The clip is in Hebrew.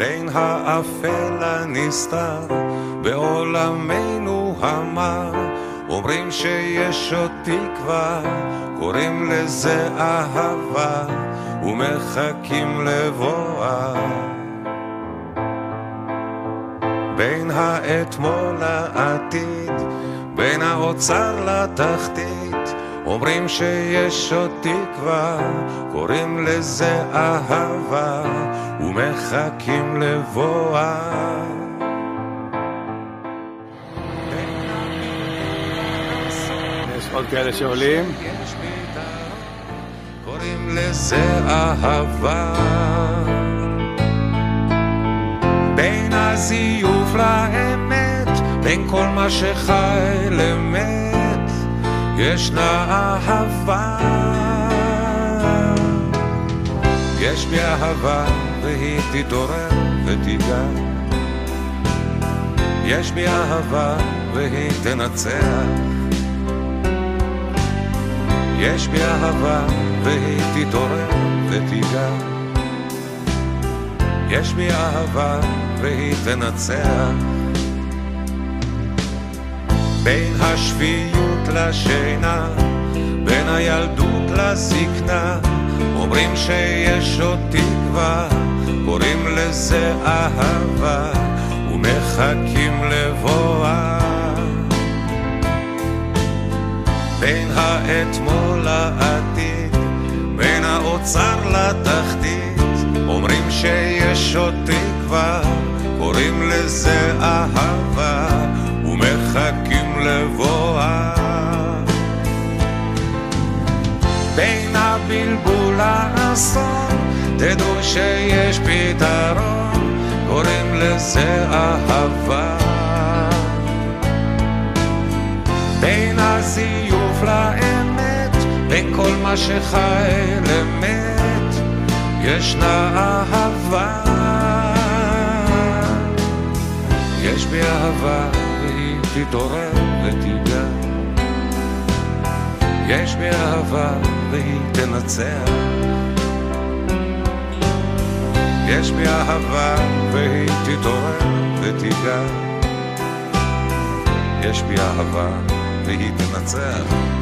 בין האפל הנסתר בעולמנו המר, אומרים שיש עוד תקווה, קוראים לזה אהבה ומחכים לבואה. בין האתמול לעתיד, בין האוצר לתחתית, אומרים שיש עוד תקווה, קוראים לזה אהבה ומחכים לבואה. יש עוד כאלה שעולים, קוראים לזה אהבה. בין הזיוף לאמת, בין כל מה שחי למת, ישנה אהבה. יש בי אהבה והיא תתעורר ותיגע, יש בי אהבה והיא תנצח, יש בי אהבה והיא תתעורר ותיגע, יש בי אהבה והיא תנצח. בין השפיות לשינה, בין הילדות לזקנה, אומרים שיש עוד תקווה, קוראים לזה אהבה ומחכים לבואה. בין האתמול לעתיד, בין האוצר לתחתית, אומרים שיש עוד תקווה, קוראים לזה אהבה ומחכים לבואה. בין הבלבול לאסון, תדעו שיש פתרון, קוראים לזה אהבה. בין הזיוף לאמת, בין כל מה שחי למת, ישנה אהבה. יש בי אהבה והיא תתעורר ותיגע, יש בי אהבה והיא תנצח, יש בי אהבה והיא תתעורר ותיגע, יש בי אהבה והיא תנצח.